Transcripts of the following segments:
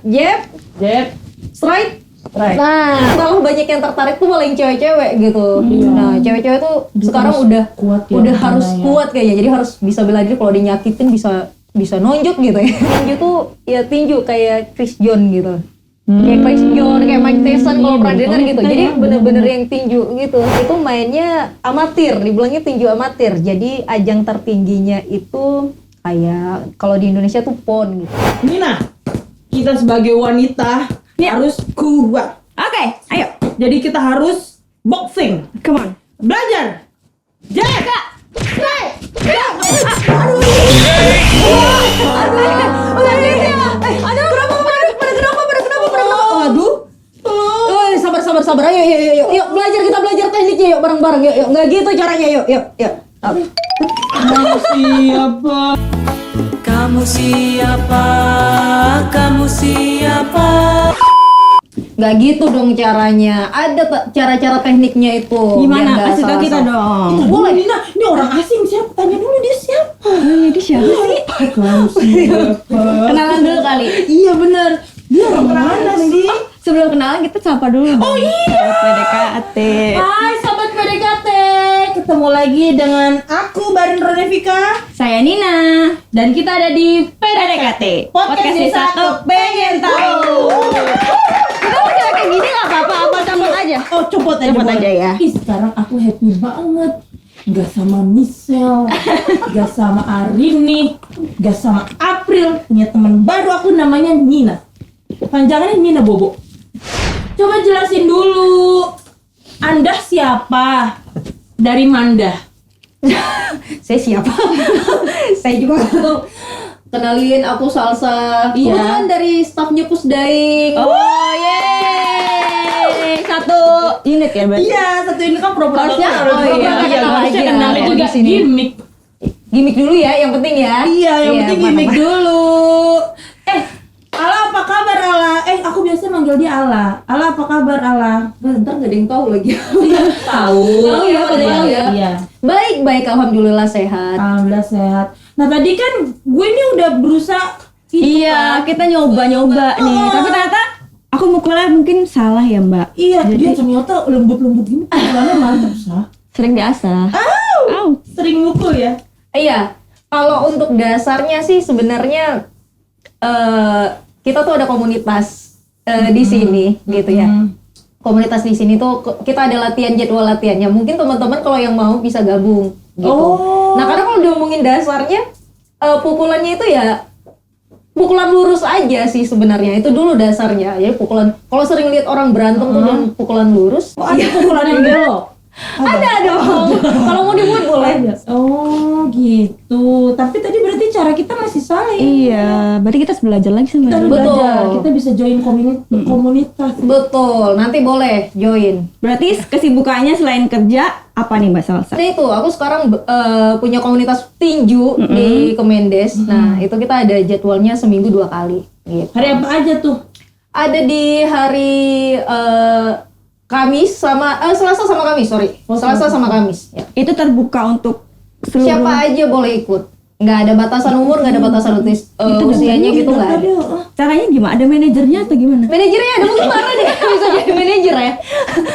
jab, strike. Nah, malah banyak yang tertarik tuh malah yang cewek-cewek gitu. Nah, cewek-cewek tuh sekarang udah kuat ya, udah harus kuat kayaknya. Jadi harus bisa bela diri, kalau dinyakitin bisa nonjok gitu ya. Tinju tuh ya tinju kayak Chris John gitu. Kayak Chris John, kayak Mike Tyson kalau pernah dengar gitu. Jadi bener-bener yang tinju gitu. Itu mainnya amatir, dibilangnya tinju amatir. Jadi ajang tertingginya itu kayak kalau di Indonesia tuh PON gitu. Nina, kita sebagai wanita harus kuat. Oke, ayo. Jadi kita harus boxing. Come on. Belajar. Jaga. Sabar. Yuk, kita belajar tekniknya yuk bareng-bareng. Yuk. Nggak gitu caranya. Yuk. Kamu siapa? Kamu siapa? Nggak gitu dong caranya. Ada cara-cara tekniknya itu. Gimana? Kasih tau kita dong. Boleh. Nina, ini orang asing siapa? Tanya dulu dia siapa? Dia siapa sih? Kamu siapa? Kenalan dulu kali. Iya benar. Dia orang mana sih? Sebelum kenalan kita sapa dulu. Oh iya. PDKT. Hai sobat PDKT. Ketemu lagi dengan aku Barin Ronevika. Saya Nina. Dan kita ada di PDKT. Podcast Desa Kepengen Tahu. Kita mau cara kayak gini nggak apa-apa, apa copot aja? Oh copot aja ya. Ih sekarang aku happy banget. Gak sama Michelle, gak sama Arini, gak sama April. Punya teman baru aku namanya Nina. Panjangannya Nina Bobo. Coba jelasin dulu. Anda siapa? Dari Manda. Saya siapa? Saya juga nggak tahu. Kenalin, aku Salsa. Iya. Kebetulan dari stafnya Pusdaing. Oh yeay. Satu unit ya berarti? Iya, satu ini kan program. Harusnya harusnya kenalin juga di sini. Gimik dulu ya, yang penting ya. Iya, yang penting gimmick mana-mana. dulu. Ala apa kabar Ala? Aku biasa manggil dia Ala. Ala apa kabar Ala? Ntar nggak ada yang tahu lagi. Tahu. Tahu ya, pada tahu ya. Iya. Baik, alhamdulillah sehat. Alhamdulillah sehat. Nah tadi kan gue ini udah berusaha. Iya, kita nyoba nih. Tapi ternyata aku mukulnya mungkin salah ya Mbak. Iya, dia ternyata lembut-lembut gini. Pukulannya mantap sah. Sering diasah. Sering mukul ya? Iya, kalau untuk dasarnya sih sebenarnya kita tuh ada komunitas di sini gitu ya. Komunitas di sini tuh kita ada jadwal latihannya. Mungkin teman-teman kalau yang mau bisa gabung gitu. Nah, karena kalau diomongin dasarnya pukulannya itu ya pukulan lurus aja sih sebenarnya. Itu dulu dasarnya. Ya pukulan, kalau sering lihat orang berantem tuh dengan pukulan lurus. Oh, ada pukulan yang belok. Ada dong. Kalau mau dibuat boleh. Oh gitu. Tapi tadi berarti cara kita masih salah ya? Iya, berarti kita harus belajar lagi sama Kita dia. belajar. Kita bisa join komunitas. Betul. Nanti boleh join. Berarti kesibukannya selain kerja apa nih Mbak Salsa? Nah itu, aku sekarang punya komunitas tinju di Kemendes. Nah itu kita ada jadwalnya seminggu 2 kali. Gitu. Hari apa aja tuh? Ada di hari Kamis sama Selasa sama Kamis, sorry. Selasa sama Kamis. Ya. Itu terbuka untuk seluruh. Siapa aja boleh ikut. Nggak ada batasan umur, nggak ada batasan usianya gitu nggak ada. Caranya gimana? Ada manajernya atau gimana? Manajernya ada, mungkin Baren ya bisa jadi manajer ya.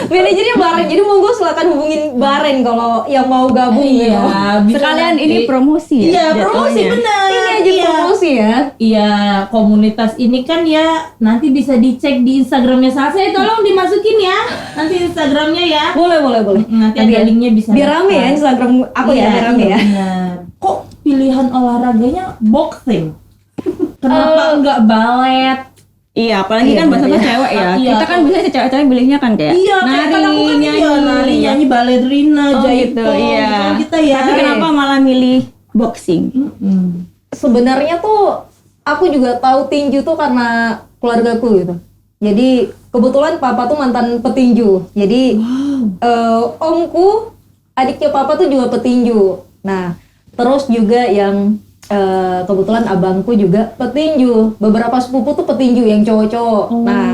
Manajernya Baren, jadi monggo silakan hubungin Baren kalau yang mau gabung. Iya, gitu. Sekalian ini promosi ya? Iya, promosi jatuhnya. benar. Ini aja promosi ya. Iya, komunitas ini kan ya nanti bisa dicek di Instagramnya Salsa. Tolong dimasukin ya. Nanti Instagramnya ya. Boleh. Nanti ada linknya bisa. Biar rame ya Instagram aku ya, biar rame ya. Benar. Kok pilihan olahraganya boxing? Kenapa enggak balet? Iya, apalagi kan bahasanya cewek ya. Iya. Kita kan biasanya cewek-cewek pilihnya kan kayak Iya, kayak kan aku kan nari, nyanyi, balerina, Oh jahit gitu, pop, iya. kan kita ya. Tapi kenapa malah milih boxing? Sebenarnya tuh aku juga tahu tinju tuh karena keluargaku gitu. Jadi kebetulan papa tuh mantan petinju. Jadi omku, adiknya papa tuh juga petinju. Nah, terus juga yang kebetulan abangku juga petinju. Beberapa sepupu tuh petinju yang cowok-cowok. Nah,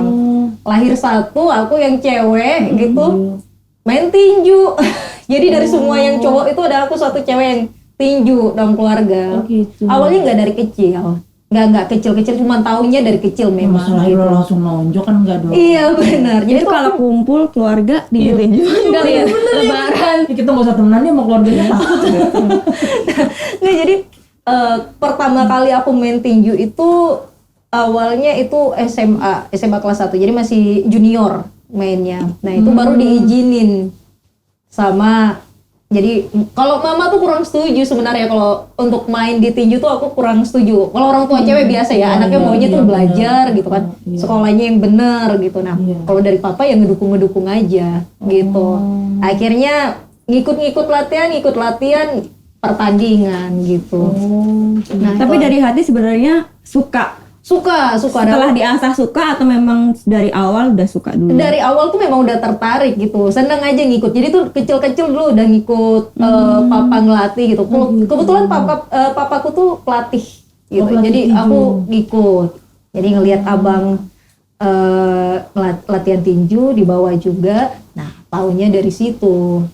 lahir satu, aku yang cewek gitu, main tinju. Jadi dari semua yang cowok itu ada aku satu cewek yang tinju dalam keluarga. Oh, gitu. Awalnya nggak dari kecil. nggak kecil-kecil, cuma taunya dari kecil memang Masalah gitu. lo langsung nonjok kan enggak dong. Iya benar. Jadi Jadi tuh kalau kumpul keluarga diingetin juga. enggak ya, lebaran. Ya, kita nggak usah temenan ya sama keluarganya takut. Nggak, jadi pertama kali aku main tinju itu awalnya itu SMA kelas 1. Jadi masih junior mainnya. Nah, itu baru diizinin sama, jadi kalau mama tuh kurang setuju sebenarnya kalau untuk main di tinju tuh aku kurang setuju. Kalau orang tua cewek biasa ya, anaknya maunya tuh belajar gitu kan, sekolahnya yang bener gitu. Nah, kalau dari papa ya ngedukung aja gitu. Akhirnya ngikut latihan pertandingan gitu. Nah, tapi dari hati sebenarnya suka. Suka. Setelah diasah suka atau memang dari awal udah suka dulu? Dari awal tuh memang udah tertarik gitu, seneng aja ngikut. Jadi tuh kecil-kecil dulu udah ngikut papa ngelatih gitu. Kebetulan papaku tuh pelatih gitu, jadi aku ngikut. Jadi ngelihat abang latihan tinju di bawah juga. Nah, taunya dari situ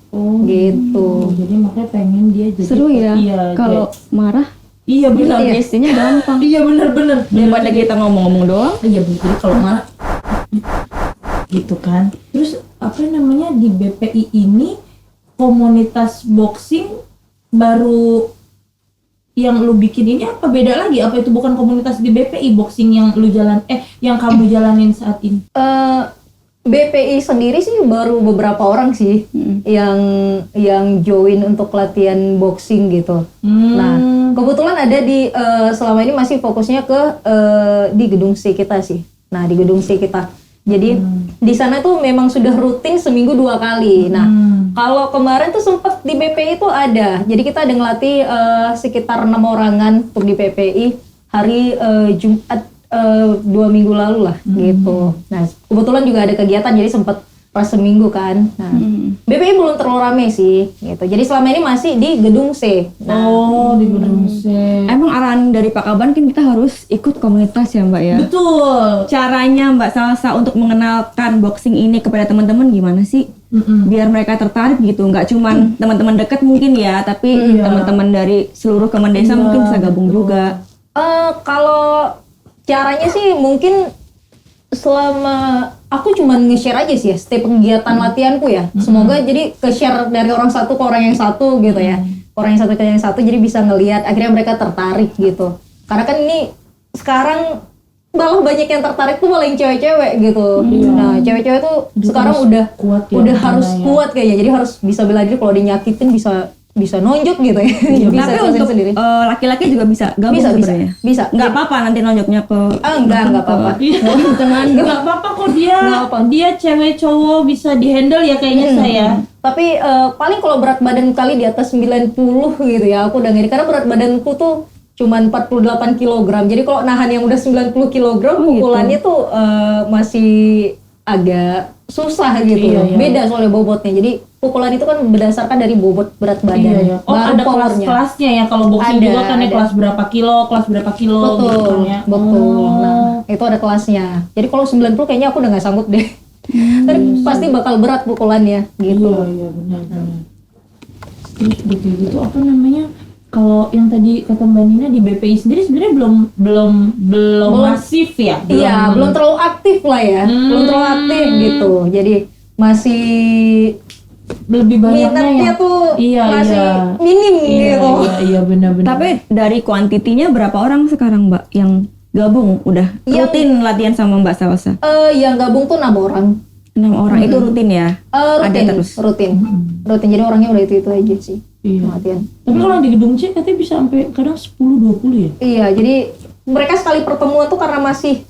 gitu. Jadi makanya pengen dia jadi Seru ya, kalau marah iya benar. istrinya gampang. Iya benar. Daripada kita ngomong-ngomong doang. Iya benar. Jadi kalau marah gitu kan. Terus apa namanya di BPI ini komunitas boxing baru yang lu bikin ini apa beda lagi? Apa itu bukan komunitas di BPI boxing yang lu yang kamu jalanin saat ini? BPI sendiri sih baru beberapa orang sih yang join untuk latihan boxing gitu. Nah, kebetulan ada di selama ini masih fokusnya ke di gedung C kita sih. Nah, di gedung C kita. Jadi di sana tuh memang sudah rutin seminggu 2 kali. Nah, kalau kemarin tuh sempat di BPI tuh ada. Jadi kita ada ngelatih sekitar 6 orangan untuk di BPI hari Jumat 2 minggu lalu lah gitu. Nah, kebetulan juga ada kegiatan jadi sempat pas seminggu kan. Nah, BPI belum terlalu rame sih gitu. Jadi selama ini masih di gedung C. Nah, di gedung C. Emang arahan dari Pak Kaban kan kita harus ikut komunitas ya Mbak ya? Betul. Caranya Mbak Salsa untuk mengenalkan boxing ini kepada teman-teman gimana sih? Biar mereka tertarik gitu, nggak cuman teman-teman dekat mungkin ya, tapi teman-teman dari seluruh Kemendesa mungkin bisa gabung juga. Kalau caranya sih mungkin selama aku cuman nge-share aja sih ya setiap kegiatan latihanku ya. Semoga jadi ke-share dari orang satu ke orang yang satu gitu ya. Orang yang satu ke yang satu jadi bisa ngelihat akhirnya mereka tertarik gitu. Karena kan ini sekarang malah banyak yang tertarik tuh malah yang cewek-cewek gitu. Nah, cewek-cewek tuh sekarang udah kuat ya, udah harus kuat kayaknya. Jadi harus bisa bela diri, kalau dinyakitin bisa nonjok gitu ya. Bisa Tapi untuk sendiri. laki-laki juga bisa gabung sebenarnya. Bisa. Nggak apa-apa nanti nonjoknya ke Enggak apa-apa. Nggak apa-apa kok dia cewek cowok bisa dihandle ya kayaknya saya. Tapi paling kalau berat badan kali di atas 90 gitu ya, aku udah ngeri karena berat badanku tuh cuman 48 kg. Jadi kalau nahan yang udah 90 kg pukulannya tuh masih agak susah gitu. Beda soalnya bobotnya. Jadi pukulan itu kan berdasarkan dari bobot berat badan. Oh, baru ada powernya. kelas-kelasnya ya kalau boxing juga kan ya kelas berapa kilo Betul, gitu kan ya. betul. Nah, itu ada kelasnya. Jadi kalau 90 kayaknya aku udah nggak sanggup deh. Tapi pasti bakal berat pukulannya gitu. Iya benar. Terus begitu apa namanya? Kalau yang tadi kata Mbak Nina di BPI sendiri sebenarnya belum masif ya? Iya, belum terlalu aktif lah ya. Belum terlalu aktif gitu. Jadi masih lebih banyaknya minatnya tuh masih minim gitu. Iya benar-benar. Tapi dari kuantitinya berapa orang sekarang Mbak yang gabung udah rutin latihan sama Mbak Salsa? Yang gabung tuh 6 orang. 6 orang itu rutin ya? Rutin, Ada terus? rutin. Jadi orangnya udah itu aja sih. Latihan. Tapi kalau di gedung C katanya bisa sampai kadang 10-20 ya? Iya, jadi mereka sekali pertemuan tuh karena masih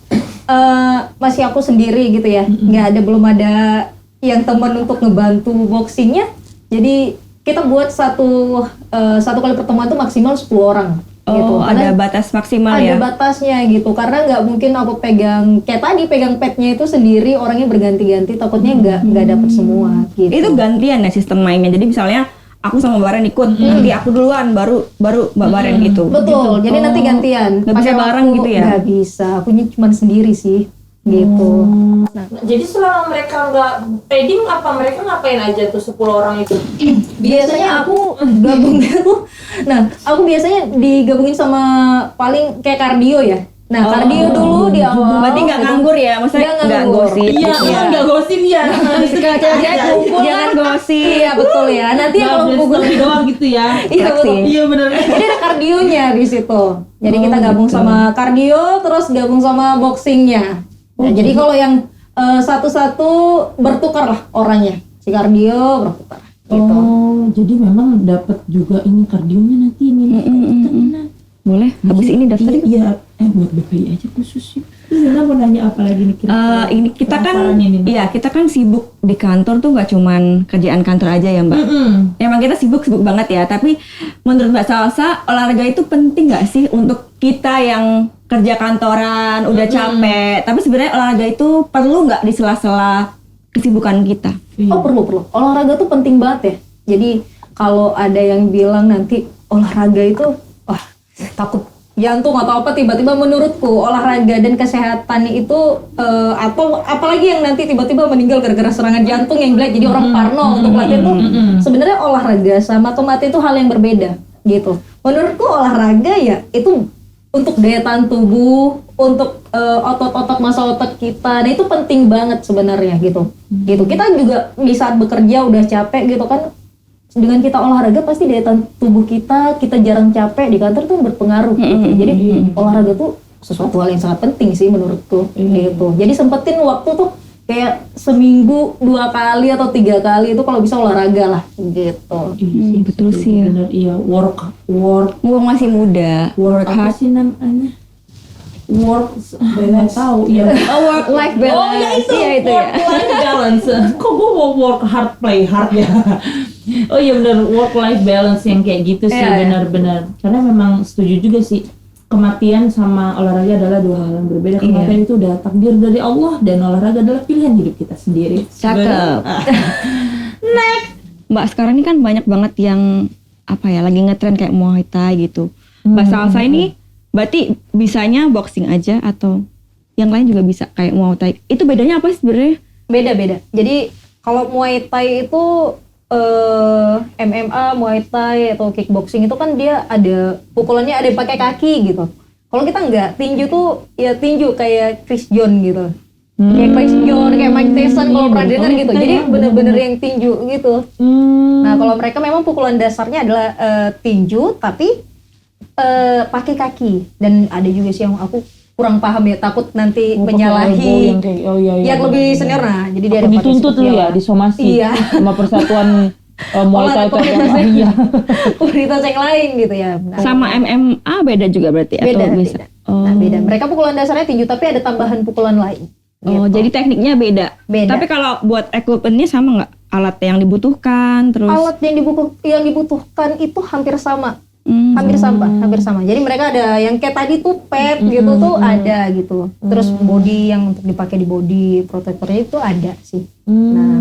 aku sendiri gitu ya. Belum ada yang teman untuk ngebantu boxingnya. Jadi kita buat satu kali pertemuan tuh maksimal 10 orang. Gitu. Ada batas maksimal ada ya? Ada batasnya gitu, karena nggak mungkin aku pegang padnya itu sendiri, orangnya berganti-ganti, takutnya nggak dapet semua gitu. Itu gantian ya sistem mainnya, jadi misalnya aku sama Mbak Baren ikut, nanti aku duluan baru Mbak Baren gitu. Betul, jadi nanti gantian. Nggak bisa bareng gitu ya? Nggak bisa, aku cuma sendiri sih gitu. Nah, jadi selama mereka nggak trading apa mereka ngapain aja tuh 10 orang itu? Biasanya aku gabungnya tuh, nah aku biasanya digabungin sama paling kayak kardio ya. Nah kardio dulu di awal. Berarti nggak gitu. nganggur ya, maksudnya Nggak nggak nganggur. gosip. Iya, nggak gosip ya. Jangan gosip. Iya betul ya. Nanti kalau pukul doang gitu ya. iya betul. Iya benar. Jadi ada kardionya di situ. Jadi kita gabung sama kardio, terus gabung sama boxingnya. Nah, jadi kalau yang satu-satu bertukar lah orangnya. Si kardio bertukar. Gitu. Oh, jadi memang dapat juga ini kardionya nanti ini. Boleh, habis ini daftar yuk. Iya, buat BPI aja khusus ya. Lina mau nanya apa lagi nih kira-kira? Ini kita kan, Penasaran ini. iya kita kan sibuk di kantor tuh nggak cuman kerjaan kantor aja ya Mbak. Emang kita sibuk banget ya. Tapi menurut Mbak Salsa, olahraga itu penting nggak sih untuk kita yang kerja kantoran udah capek? Tapi sebenarnya olahraga itu perlu nggak di sela-sela kesibukan kita? Oh perlu. Olahraga tuh penting banget ya. Jadi kalau ada yang bilang nanti olahraga itu, wah takut jantung atau apa, tiba-tiba menurutku olahraga dan kesehatan itu atau apalagi yang nanti tiba-tiba meninggal gara-gara serangan jantung yang jelek jadi orang parno untuk latihan tuh sebenarnya olahraga sama kematian itu hal yang berbeda gitu. Menurutku olahraga ya itu untuk daya tahan tubuh, untuk otot-otot masa otot kita, nah itu penting banget sebenarnya gitu. Kita juga di saat bekerja udah capek gitu kan, dengan kita olahraga pasti daya tahan tubuh kita jarang capek di kantor tuh berpengaruh gitu. Jadi olahraga tuh sesuatu hal yang sangat penting sih menurutku gitu. Jadi sempetin waktu tuh kayak seminggu 2 kali atau 3 kali itu kalau bisa olahraga lah gitu. Betul sih ya. Benar, iya, work Mumpung masih muda, work apa hard. sih namanya? Work balance tahu ya. Work life balance. Oh ya itu, iya, itu work ya. life balance. Kok gue mau work hard play hard ya? Oh iya benar, work life balance yang kayak gitu sih, Iya, benar-benar. Karena memang setuju juga sih, kematian sama olahraga adalah 2 hal yang berbeda. Kematian itu udah takdir dari Allah dan olahraga adalah pilihan hidup kita sendiri. Cakep. Next. Mbak sekarang ini kan banyak banget yang apa ya lagi ngetren kayak Muay Thai gitu. Mbak Salsa ini berarti bisanya boxing aja atau yang lain juga bisa kayak Muay Thai? Itu bedanya apa sih sebenarnya? Beda-beda. Jadi kalau Muay Thai itu MMA, Muay Thai atau kickboxing itu kan dia ada pukulannya ada pakai kaki gitu. Kalau kita enggak, tinju tuh ya tinju kayak Chris John gitu. Kayak Chris John, kayak Mike Tyson kalau pernah dengar gitu. Jadi bener-bener yang tinju gitu. Nah kalau mereka memang pukulan dasarnya adalah tinju tapi pakai kaki. Dan ada juga sih yang aku kurang paham ya, takut nanti menyalahi yang lebih senior. Nah jadi dia ada pakai dituntut lu seperti ya, apa. disomasi Iya. sama persatuan Muay Thai iya. Komunitas yang lain gitu ya. Nah, Sama MMA beda juga berarti beda, atau bisa? beda. Nah, beda. Mereka pukulan dasarnya tinju tapi ada tambahan pukulan lain. Oh, Gitu. jadi tekniknya beda. Beda. Tapi kalau buat equipmentnya sama nggak? Alat yang dibutuhkan, terus Alat yang dibutuhkan itu hampir sama. Hampir sama. Jadi mereka ada yang kayak tadi tuh pad gitu tuh ada gitu. Terus body yang untuk dipakai di body protektornya itu ada sih. Nah,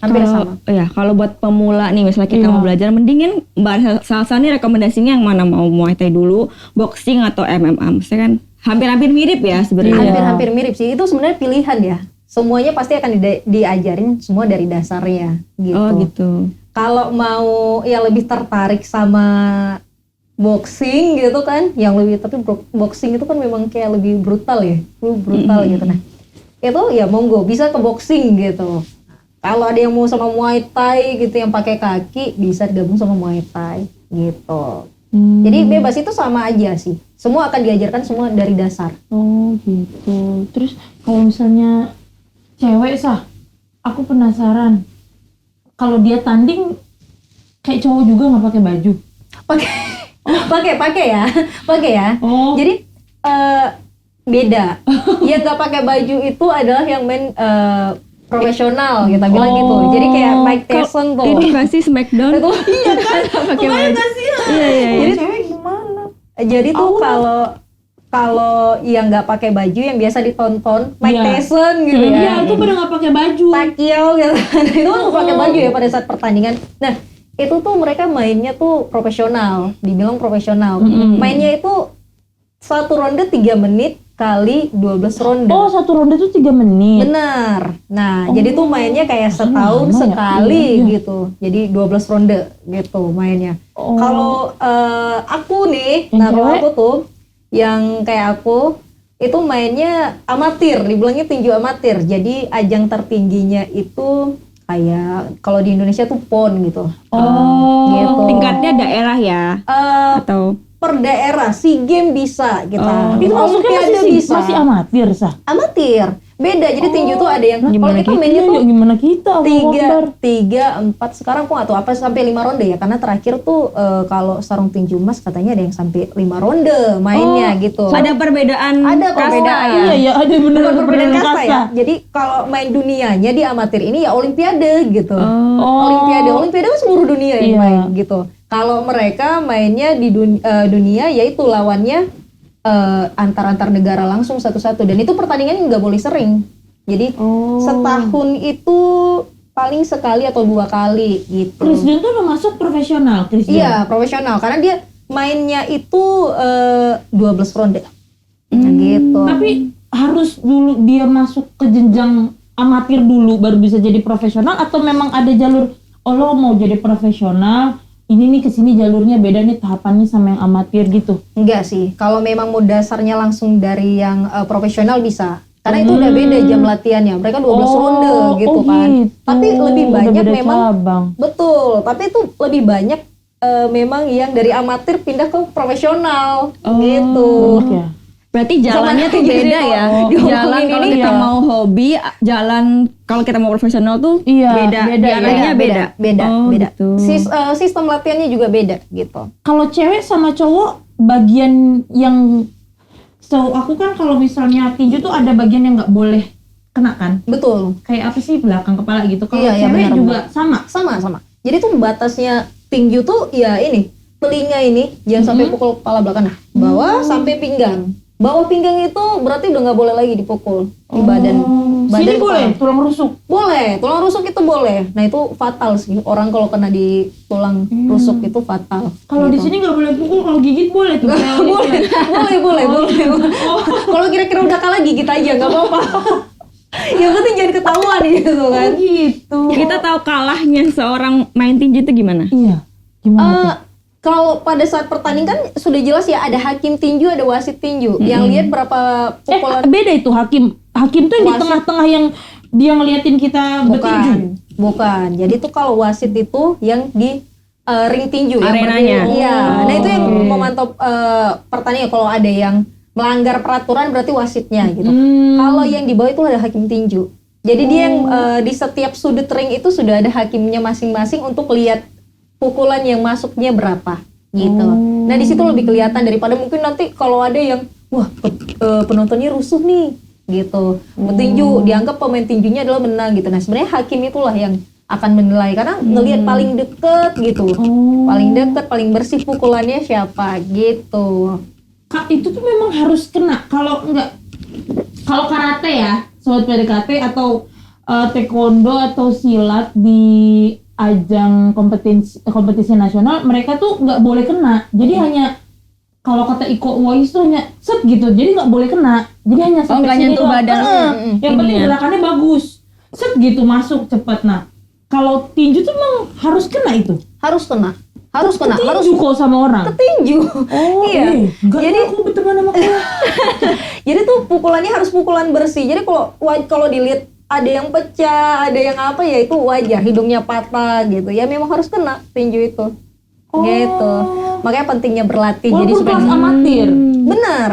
hampir sama. Ya, kalau buat pemula nih misalnya kita mau belajar, mendingin Mbak Salsa nih rekomendasinya yang mana, mau Muay Thai dulu, boxing atau MMA? Maksudnya kan hampir-hampir mirip ya sebenarnya. Hampir mirip sih. Itu sebenarnya pilihan ya. Semuanya pasti akan diajarin semua dari dasarnya gitu. Oh gitu. Kalau mau ya lebih tertarik sama boxing gitu kan, yang lebih, tapi boxing itu kan memang kayak lebih brutal ya, gitu. Nah itu ya monggo bisa ke boxing gitu. Kalau ada yang mau sama Muay Thai gitu yang pakai kaki, bisa gabung sama Muay Thai gitu. Jadi bebas, itu sama aja sih, semua akan diajarkan semua dari dasar. Oh gitu. Terus kalau misalnya cewek aku penasaran, kalau dia tanding kayak cowok juga nggak pakai baju? pakai ya. Oh. Jadi beda. Ya nggak pakai baju itu adalah yang main profesional kita bilang gitu. Jadi kayak Mike Tyson tuh. Ini nggak sih Smackdown? Itu iya kan. Pakai baju. Iya. Jadi cewek gimana? Jadi tuh kalau yang nggak pakai baju yang biasa ditonton Mike Tyson gitu ya. Iya, itu pada nggak pakai baju. Pacquiao gitu. Itu kan nggak pakai baju ya pada saat pertandingan. Nah itu tuh mereka mainnya tuh profesional, dibilang profesional. Mainnya itu 1 ronde 3 menit, kali 12 ronde. Oh, 1 ronde tuh 3 menit. Benar. Nah, jadi tuh mainnya kayak setahun lama ya? sekali Iya. gitu. Jadi 12 ronde gitu mainnya. Oh. Kalau aku nih, Yang nah kalau cewek? aku tuh yang kayak aku itu mainnya amatir, dibilangnya tinju amatir. Jadi ajang tertingginya itu kayak kalau di Indonesia tuh PON gitu. Oh. Gitu. Tingkatnya daerah ya Eh, atau per daerah, SEA Games bisa kita. Oh. Itu maksudnya masih amatir, Sah? Amatir. Beda. Jadi tinju tuh ada yang kalau Gimana kita gitu mainnya tuh Gimana kita? Allahu Akbar. tiga, empat. Sekarang aku nggak tahu apa sampai 5 ronde ya. Karena terakhir tuh kalau sarung tinju emas katanya ada yang sampai 5 ronde mainnya gitu. ada perbedaan Ada kasta perbedaan. ya? Iya, ada bener Bukan perbedaan kasta ya. Jadi kalau main dunianya di amatir ini ya olimpiade gitu. Olimpiade kan seluruh dunia yang Iya. main gitu. Kalau mereka mainnya di dunia yaitu lawannya antar negara langsung satu-satu, dan itu pertandingannya nggak boleh sering. Jadi setahun itu paling sekali atau 2 kali gitu. Chris John tuh udah masuk profesional, Chris John. Iya, profesional karena dia mainnya itu 12 ronde. Nah, gitu. Tapi harus dulu dia masuk ke jenjang amatir dulu baru bisa jadi profesional, atau memang ada jalur, oh lo mau jadi profesional ini nih kesini jalurnya beda nih tahapannya sama yang amatir gitu? Enggak sih, kalau memang mau dasarnya langsung dari yang profesional bisa. Karena itu udah beda jam latihannya. Mereka 12 ronde gitu kan. Gitu. Tapi lebih Udah banyak beda memang cabang. betul, tapi itu lebih banyak memang yang dari amatir pindah ke profesional gitu. Banyak ya? Berarti jalannya Sama tuh jadi beda ya. diomongin Jalan kalau ini kita ya. mau hobi, jalan kalau kita mau profesional tuh Iya, beda. beda ya. Diarahnya beda. beda. Oh, gitu. Sistem latihannya juga beda gitu. Kalau cewek sama cowok bagian yang aku kan kalau misalnya tinju tuh ada bagian yang nggak boleh kena kan? Betul. Kayak apa sih belakang kepala gitu. Kalau Iya, iya, cewek benar, juga sama. Sama. Jadi tuh batasnya tinju tuh ya ini, telinga ini jangan sampai pukul kepala belakang. Bawah sampai pinggang. Bawah pinggang itu berarti udah nggak boleh lagi dipukul di badan. Sini kepala. boleh tulang rusuk. Boleh, tulang rusuk itu boleh. Nah itu fatal sih. Orang kalau kena di tulang rusuk itu fatal. Kalau di Gitu. sini nggak boleh pukul, kalau gigit boleh tuh. boleh. Kalau kira-kira udah kalah gigit aja, nggak apa-apa. Yang penting jangan ketahuan gitu kan. Gitu. Kita tahu kalahnya seorang main tinju itu gimana? Iya. Gimana tuh? Kalau pada saat pertandingan sudah jelas ya ada hakim tinju, ada wasit tinju. Yang lihat berapa pukulan. Beda itu hakim. Hakim tuh yang di Wasit. tengah-tengah yang dia ngeliatin kita bertinju. Bukan. Jadi tuh kalau wasit itu yang di ring tinju, yang Arenanya. berdiri. Iya. Nah itu yang memantau pertandingan. Kalau ada yang melanggar peraturan berarti wasitnya gitu. Kalau yang di bawah itu ada hakim tinju. Jadi dia yang di setiap sudut ring itu sudah ada hakimnya masing-masing untuk lihat pukulan yang masuknya berapa gitu. Nah di situ lebih kelihatan daripada mungkin nanti kalau ada yang wah penontonnya rusuh nih gitu. Petinju dianggap pemain tinjunya adalah menang gitu. Nah sebenarnya hakim itulah yang akan menilai karena ngelihat paling deket gitu. Paling deket, paling bersih pukulannya siapa gitu. Kak, itu tuh memang harus kena. Kalau enggak, kalau karate ya, sobat PDKT atau taekwondo atau silat di ajang kompetisi nasional, mereka tuh nggak boleh kena. Jadi hanya kalau kata Iko Uwais tuh hanya set gitu, jadi nggak boleh kena. Jadi hanya sampai nggak sini nyentuh doang. badan. Yang penting Ini ya. gerakannya bagus, set gitu masuk cepat. Nah, kalau tinju tuh memang harus kena itu. Harus kena. Harus Tinju kok sama orang. ketinju. Oh Iya. Enggak, Jadi aku berteman sama kamu. jadi tuh pukulannya harus pukulan bersih. Jadi kalau dilihat ada yang pecah, ada yang apa ya itu wajar, hidungnya patah gitu. Ya memang harus kena tinju itu. Gitu. Makanya pentingnya berlatih jadi Walaupun supaya kelas amatir. benar.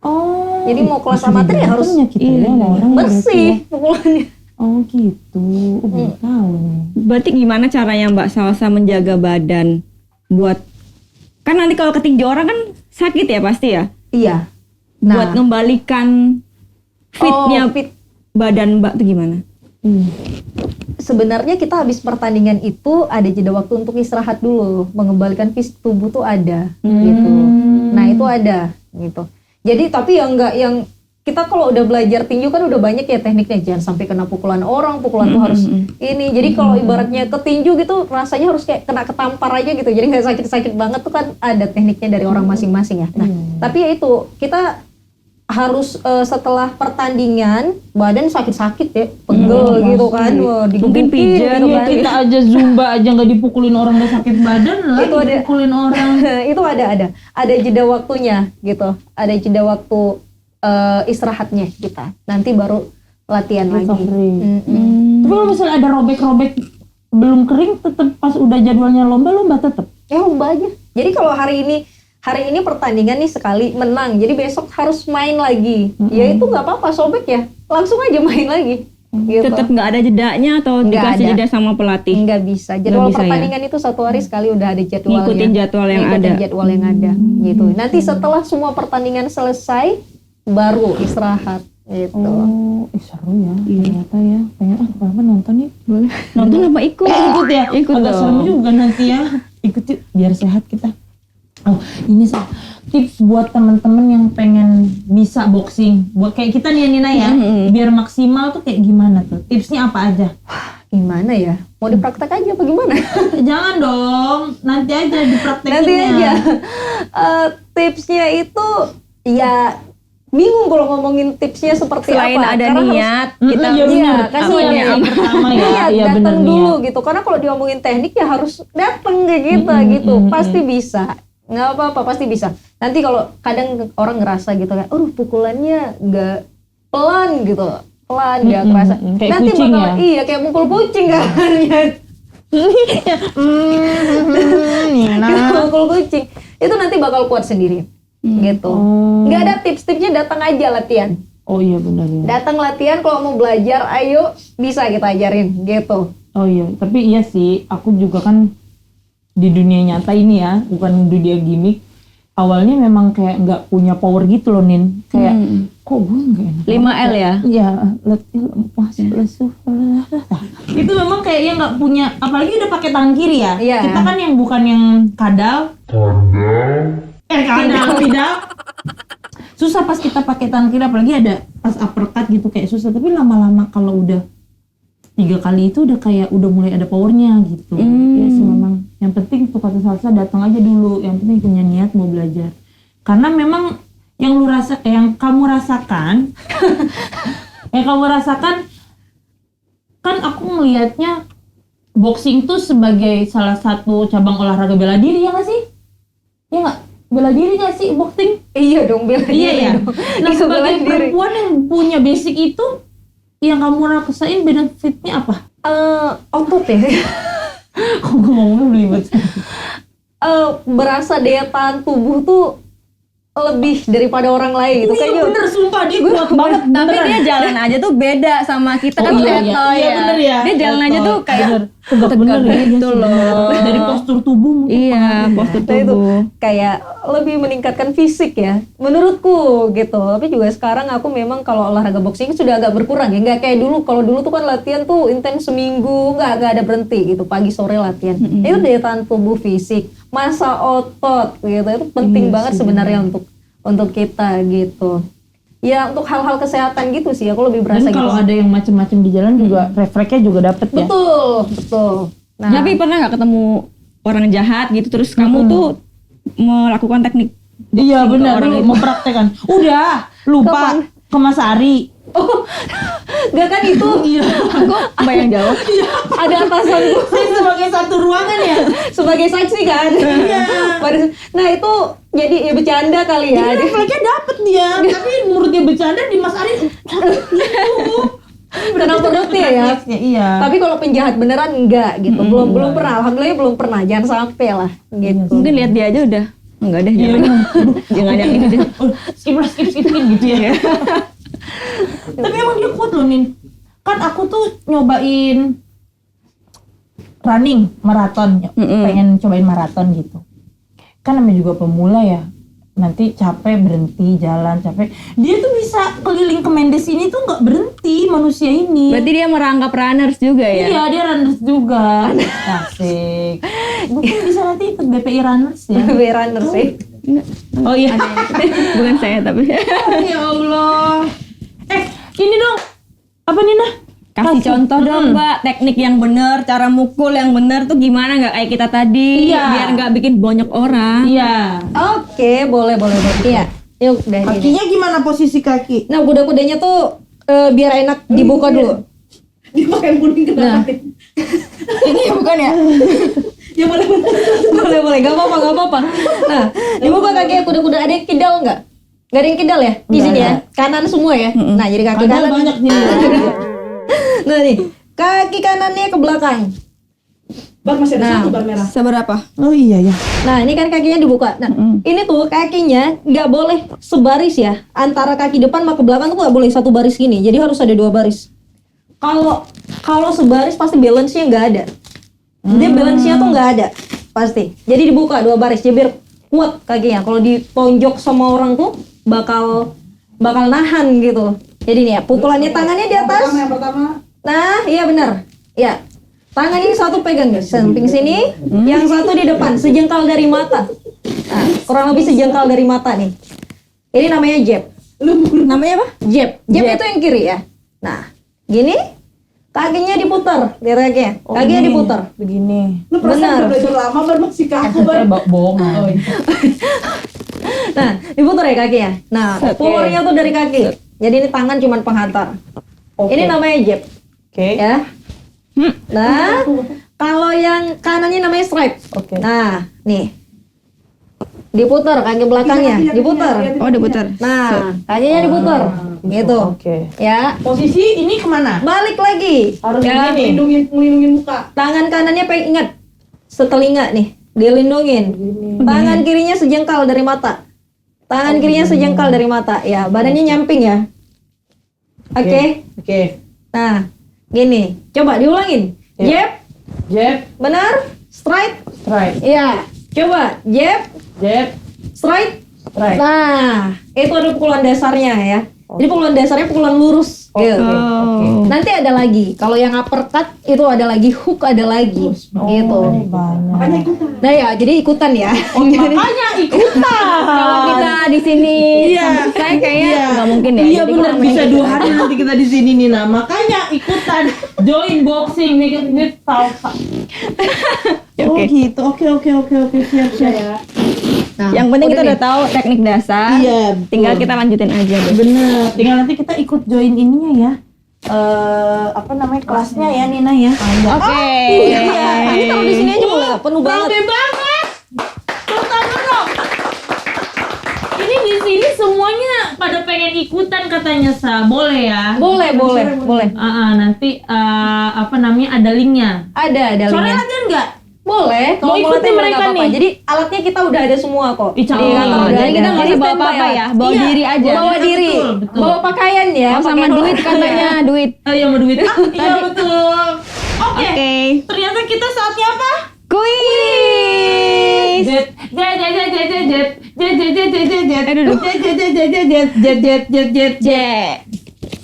Oh. Jadi mau kelas amatir ya harus kita ya sama orang bersih pukulannya. Oh gitu. Baru tahu nih. Berarti gimana caranya Mbak Salsa menjaga badan buat kan nanti kalau ketinju orang kan sakit ya pasti ya. Iya. Buat ngembalikan fitnya fit. badan Mbak tuh gimana? Sebenarnya kita habis pertandingan itu ada jeda waktu untuk istirahat dulu, mengembalikan fisik tubuh tuh ada gitu. Nah itu ada gitu. Jadi tapi yang enggak yang kita kalau udah belajar tinju kan udah banyak ya tekniknya, jangan sampai kena pukulan orang, pukulan tuh harus ini. Jadi kalau ibaratnya ketinju gitu rasanya harus kayak kena ketampar aja gitu. Jadi nggak sakit-sakit banget tuh kan ada tekniknya dari orang masing-masing ya. Nah tapi ya itu kita harus setelah pertandingan badan sakit-sakit ya, pegel gitu kan, wah, Mungkin digebukin pijet, gitu Iya, kan. kita aja zumba aja nggak dipukulin orang udah sakit badan lah, Itu ada. dipukulin orang. Itu ada jeda waktunya gitu, ada jeda waktu istirahatnya kita, nanti baru latihan lagi. Recovery. Mm-mm. Tapi kalau misalnya ada robek-robek belum kering, tetap pas udah jadwalnya lomba tetap. Ya lomba aja. Jadi kalau hari ini pertandingan nih sekali menang, jadi besok harus main lagi. Ya itu nggak apa-apa, sobek ya, langsung aja main lagi. Gitu. Tetap nggak ada jedanya atau Nggak dikasih ada. jeda sama pelatih? Nggak bisa. Jadwal bisa ya? pertandingan itu 1 hari sekali udah ada jadwalnya. Ngikutin jadwal yang Ngikutin ada. jadwal yang ada. Gitu. Nanti setelah semua pertandingan selesai, baru istirahat. Gitu. Oh, seru ya, ternyata ya. Pengen kapan nonton nih? Boleh. Nonton apa ikut? Ikut ya? Ikut Agak dong. serem juga nanti ya. Ikut yuk, biar sehat kita. Oh, ini sih tips buat teman-teman yang pengen bisa boxing. Buat kayak kita nih Nina ya, biar maksimal tuh kayak gimana tuh? Tipsnya apa aja? Gimana ya? Mau dipraktek aja apa gimana? Jangan dong, nanti aja dipraktekinnya. Nanti aja. Tipsnya itu ya bingung kalau ngomongin tipsnya seperti Selain apa. ada Karena niat, kita iya, bener. kan Itu selain yang niat. pertama ya. Iya, Iya datang bener dulu niat. gitu. Karena kalau diomongin teknik ya harus datang kayak gitu gitu. Pasti bisa. Nggak apa-apa, pasti bisa. Nanti kalau kadang orang ngerasa gitu kan, pukulannya nggak pelan gitu. Pelan, nggak kerasa. Kayak Nanti kucing bakal, ya? iya kayak mukul kucing kan. Nina. Kita mukul kucing. Itu nanti bakal kuat sendiri. Gitu. Nggak ada tips-tipsnya, datang aja latihan. Oh iya benar ya. Datang latihan, kalau mau belajar, ayo bisa kita ajarin gitu. Oh iya, tapi iya sih, aku juga kan di dunia nyata ini ya, bukan dunia gimmick. Awalnya memang kayak nggak punya power gitu loh, Nin. Kayak kok gue nggak enak. 5L ya? Iya, itu memang kayaknya nggak punya, apalagi udah pakai tangan kiri ya. Iya. Kita kan yang bukan yang kadal. Kadal tidak. Susah pas kita pakai tangan kiri, apalagi ada pas uppercut gitu kayak susah. Tapi lama-lama kalau udah 3 kali itu udah kayak udah mulai ada powernya gitu. Ya sih memang. Yang penting tuh kata salsa datang aja dulu. Yang penting punya niat mau belajar. Karena memang yang lu rasa, yang kamu rasakan, kan aku ngelihatnya boxing tuh sebagai salah satu cabang olahraga bela diri, ya nggak sih? Ya nggak? Bela diri nggak sih boxing? Iya dong, bela Iya diri ya. dong. Nah Iya, bela sebagai diri. perempuan yang punya basic itu, yang kamu rasain benefitnya apa? Otot ya. Kok gue ngomongnya belibet? Berasa daya tahan tubuh tuh lebih daripada orang lain gitu. Iya Kayaknya bener, sumpah dia kuat banget. Tapi beneran. dia jalan aja tuh beda sama kita kan iya, teto iya, ya. bener ya. Dia jalan aja tuh kayak Bener. Tegak bener ya, gitu iya sih, loh. bener. Dari postur tubuh mungkin. Iya, postur Nah, itu tubuh. kayak lebih meningkatkan fisik ya, menurutku gitu. Tapi juga sekarang aku memang kalau olahraga boxing sudah agak berkurang ya, nggak kayak dulu. Kalau dulu tuh kan latihan tuh intens seminggu, nggak ada berhenti gitu, pagi sore latihan. Itu daya tahan tubuh, fisik, masa otot gitu, itu penting banget sebenarnya untuk kita gitu. Ya untuk hal-hal kesehatan gitu sih, aku lebih berasa Dan gitu. kalau ada yang macem-macem di jalan juga refleksnya juga dapet ya. Betul. Nah, Tapi pernah nggak ketemu orang jahat gitu terus kamu tuh melakukan teknik Iya boxing ke benar, orang lu itu? mempraktekan. Udah, lupa ke Mas Ari. nggak kan itu Kok bayang jawab? ada atasanku Saya sebagai satu ruangan ya. sebagai saksi kan. Nah itu jadi ya bercanda kali ya. Jadi refleksnya dapet dia, tapi menurut dia bercanda di Mas Ari itu. Tenang perutnya ya. Iya. Tapi kalau penjahat beneran enggak gitu. Belum pernah. Alhamdulillah belum pernah. Jangan sampai lah gitu. Mungkin lihat dia aja udah enggak deh, jangan yang ini deh. skip gitu ya. Tapi emang dia kuat loh, Nin. Kan aku tuh nyobain running maraton, pengen cobain maraton gitu. Kan namanya juga pemula ya. Nanti capek berhenti jalan, capek. Dia tuh bisa keliling ke Mendes ini tuh nggak berhenti manusia ini. Berarti dia merangkap runners juga ya? Iya, dia runners juga. Asik. Mungkin bisa nanti ikut BPI runners ya. Runner sih. Oh iya. Bukan saya tapi. Ya Allah. Ini dong. Apa Nina? Kasih contoh dong Mbak, teknik yang benar, cara mukul yang benar tuh gimana, nggak kayak kita tadi, Iya. biar nggak bikin banyak orang. Iya. Oke, boleh. Iya. Yuk, udah gini. Kakinya gimana posisi kaki? Nah, kuda-kudanya tuh biar enak dibuka dulu. Dipakai kuning Nah. Ini bukan ya? Ya boleh. Boleh, gak apa-apa. Nah, dibuka kakinya kuda-kuda. Ada yang kidal nggak? Nggak ada yang kidal ya? Di sini ya? Kanan semua ya? Nah, jadi kaki Padahal kanan. banyak nih. Nah nih, kaki kanannya ke belakang. Bar masih ada satu bar merah. Seberapa? Oh iya ya. Nah, ini kan kakinya dibuka. Nah, ini tuh kakinya nggak boleh sebaris ya. Antara kaki depan sama ke belakang tuh nggak boleh satu baris gini. Jadi harus ada 2 baris. Kalau sebaris pasti balance-nya nggak ada. Dia balance-nya tuh nggak ada, pasti. Jadi dibuka 2 baris, jadi biar kuat kakinya. Kalau ditonjok sama orang tuh bakal nahan gitu. Jadi nih ya, pukulannya tangannya di atas. Yang pertama. Nah, iya benar. Ya. Tangan ini satu pegang guys, samping sini, yang satu di depan, sejengkal dari mata. Nah, kurang lebih sejengkal dari mata nih. Ini namanya jab. Namanya apa? Jab itu yang kiri ya. Nah, gini, kakinya diputar, lihat kakinya. Kakinya diputar. Begini. Lu benar. Belajar lama bar masih kaku bar. Bohongan. Nah, diputar ya kakinya. Nah, pukurnya tuh dari kaki. Jadi ini tangan cuman penghantar. Ini namanya jab. Oke. Ya. Nah, kalau yang kanannya namanya stripe. Oke. Nah, nih. Diputar kaki belakangnya, diputar. Oh, diputar. Nah, kakinya diputar. Gitu. Oke. Ya. Posisi ini kemana? Balik lagi. Harus Ya. begini. Melindungi muka. Tangan kanannya pengen ingat setelinga nih, dilindungin. Tangan kirinya sejengkal dari mata. Tangan kirinya sejengkal dari mata. Ya, badannya nyamping ya. Oke. Oke. Nah, gini. Coba diulangin. Ya. Jab, Jab, benar? Straight. strike. Iya. Coba jab, Jab, straight. strike. Nah, itu ada pukulan dasarnya ya. Jadi pukulan dasarnya pukulan lurus. Gitu. Oh. Nanti ada lagi. Kalau yang uppercut itu ada lagi, hook ada lagi. Gitu. Banyak. Nah ya, jadi ikutan ya. Makanya ikutan. Kalau kita di sini, Iya. saya kayaknya nggak mungkin ya. Iya Jadi benar, kita bisa main 2 hari nanti kita di sini Nina. Makanya ikutan join boxing nih salsa. Oh gitu. Oke, siap. Nah, Yang penting kita nih. udah tahu teknik dasar. Iya, betul. Tinggal kita lanjutin aja deh. Bener. Tinggal nanti kita ikut join ininya ya. Apa namanya kelasnya ya Nina ya. Oke. Iya, ini taruh di sini aja boleh. Penuh banget. Rame banget. Tepuk tangan dong. Ini di sini semuanya pada pengen ikutan katanya Sa. Boleh ya? Boleh. Nanti apa namanya ada linknya. Ada Soalnya linknya. latihan nggak? Boleh. Kalau Mau mau ikutin latihan mereka nggak apa-apa. nih? Jadi alatnya kita udah ada semua kok. Ih, cakep. Di kantor Oh, udah jadi kita ada. nggak usah bawa standby apa-apa ya, bawa Iya, diri aja. Bawa diri. Betul. Bawa pakaian ya. Oh, sama pakaian duit olahraga. katanya, duit. Oh iya mau duit. Iya betul. Oke. Oke. Ternyata kita saatnya apa? Kuis. Jet.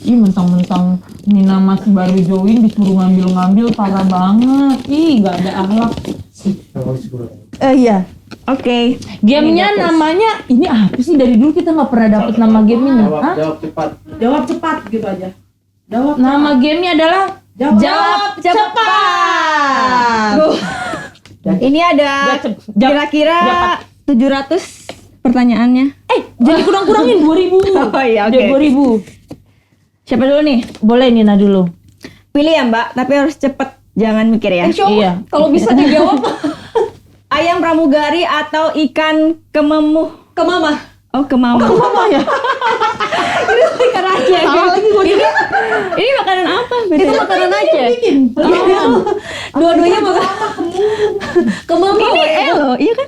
Ih mentang-mentang Nina masih baru join disuruh ngambil-ngambil parah banget. Ih gak ada akhlak. Iya. Oke. Gamenya namanya ini apa sih dari dulu kita nggak pernah dapet nama game ini? Hah? Jawab cepat gitu aja. Nama gamenya adalah Jawab cepat. Ini ada kira-kira 700 pertanyaannya. jadi kurang-kurangin 2000. Oh iya, oke. Jadi 2000. Siapa dulu nih? Boleh Nina dulu. Pilih ya Mbak, tapi harus cepet. Jangan mikir ya. Insya Allah, Iya. kalau bisa dijawab Ayam pramugari atau ikan kememuh? ke mama. Oh, kemama. Ikan Aceh. Ini makanan apa? Itu makanan Aceh. Dua-duanya makan. Ke mama. Ini loh, iya kan?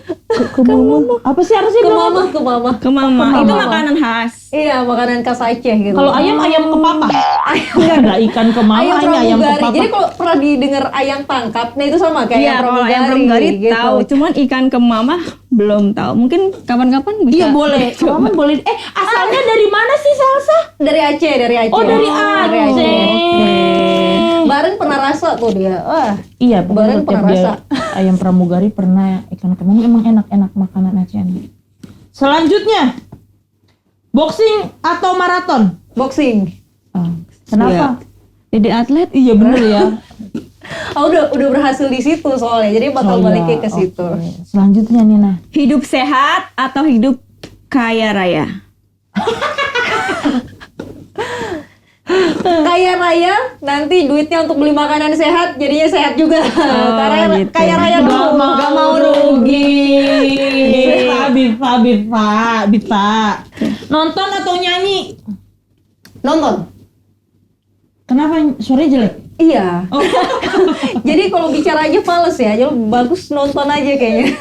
Kemama. Apa sih harusnya Ke bilang mama, apa? ke mama. Kemama. Kemama. Itu makanan khas. Iya, makanan khas Aceh gitu. Kalau ayam ke papa. Enggak ada ikan ke mama, ayam ini ayam ke pramugari. papa. Jadi kalau pernah didengar ayam tangkap, nah itu sama kayak Iya, kalau ayam pramugari gitu. tahu. Cuman ikan kemama belum tahu. Mungkin kapan-kapan bisa. Iya boleh. Mama boleh. Asalnya dari mana sih Salsa? Dari Aceh, dari Aceh. Oh dari Aceh. Bareng pernah rasa tuh dia. Wah, Iya, Bareng pokoknya pernah tiap dia rasa. ayam pramugari pernah ikan kemama emang enak-enak makanan Aceh. Selanjutnya, boxing atau maraton? boxing. Kenapa? Jadi atlet. Iya bener ya. Oh, udah berhasil di situ soalnya. Jadi bakal baliknya ke situ. Selanjutnya Nina. Hidup sehat atau hidup kaya raya? Kaya raya nanti duitnya untuk beli makanan sehat jadinya sehat juga. Karena gitu. kaya raya dulu Gak mau rugi. Bisa. Nonton atau nyanyi? nonton. Kenapa suaranya jelek? Iya. Jadi kalau bicara aja fals ya, jadi bagus nonton aja kayaknya.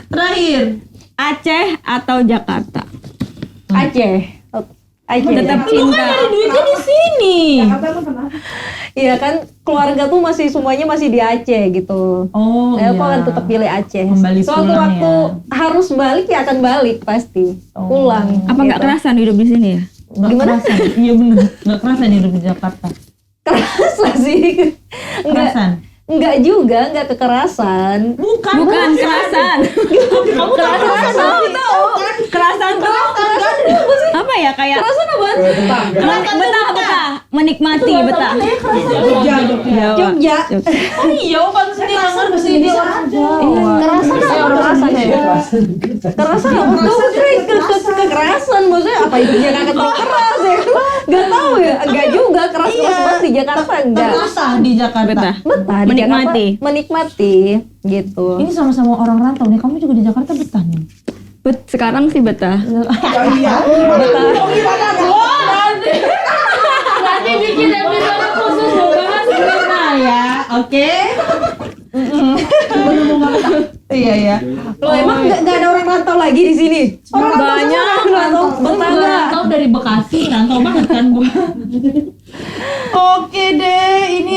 Terakhir. Aceh atau Jakarta? Aceh. Aceh. Tetap Lu kan cinta. ada duitnya di sini. Jakarta tuh kenapa? Iya kan keluarga tuh masih semuanya masih di Aceh gitu. Oh Aku iya. akan tetap pilih Aceh. Kembali Suatu pulang waktu ya. harus balik ya akan balik pasti. Oh. Pulang. Apa nggak gitu. kerasan hidup di sini ya? Nggak Gimana? kerasan. Iya bener. Nggak kerasan hidup di Jakarta. Kerasa sih. Kerasan. Enggak juga, enggak kekerasan. Bukan Kerasan. Kamu tahu kerasan? Tahu. Kerasan tuh apa ya kayak Kekerasan apaan? betah. Menikmati betah. Jogja. Jogja. Oh iya, kan sendiri ngerti dia orang Jawa. Kekerasan apa kekerasan ya? Kekerasan apa? Kekerasan maksudnya apa itu Jakarta keras ya? Enggak tahu ya. Enggak juga keras banget di Jakarta enggak. Betah di Jakarta. Betah. Betah di Menikmati. Jakarta, menikmati gitu. Ini sama-sama orang rantau nih. Kamu juga di Jakarta betah nih. Sekarang sih betah. Nanti bikin episode khusus bahas betah ya. Oke. Iya. Loh emang enggak ada orang rantau lagi di sini? Orang Banyak rantau betah Rantau dari Bekasi, rantau banget kan gue. Oke deh, ini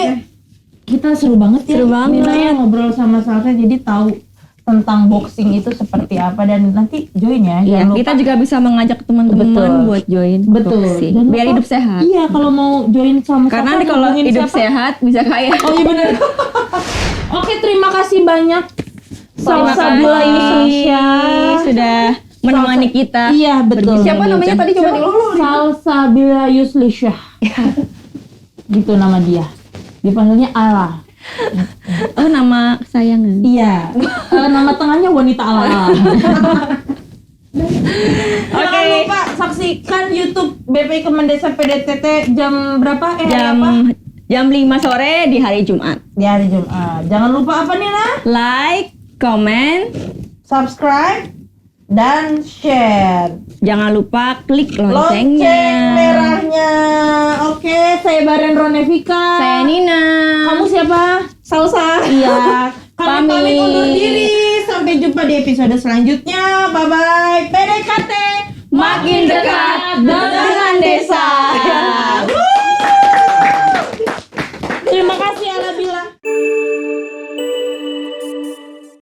kita seru banget ya. Seru banget. Nina ya ngobrol sama Salsa jadi tahu tentang boxing itu seperti apa dan nanti join ya. Iya, Jangan lupa. kita juga bisa mengajak teman-teman Betul. buat join Betul. boxing. Jangan Biar lupa. hidup sehat. Iya, kalau mau join sama Karena Salsa, nanti kalau hubungin hidup siapa? sehat bisa kaya. Oh iya benar. Oke, terima kasih banyak Terima Salsabila kasih Yusasya. sudah menemani kita. Iya, betul. Siapa namanya tadi coba diulang? Salsabila Yuslisha. Gitu nama dia. Dipanggilnya Allah. Oh, nama kesayangan. Iya. Nama tengahnya wanita Allah. Jangan lupa saksikan YouTube BPI Kemendesa PDTT jam berapa? Jam 5 sore di hari Jumat. Di hari Jumat. Jangan lupa apa Nina? Like, comment, Subscribe dan share. jangan lupa klik Lonceng loncengnya. merahnya. Oke, saya Baren Ronevika. Saya Nina. Kamu siapa? Salsa. Iya. Kami pamit Pamit. undur diri. Sampai jumpa di episode selanjutnya. Bye bye. PDKT Makin dekat dengan desa.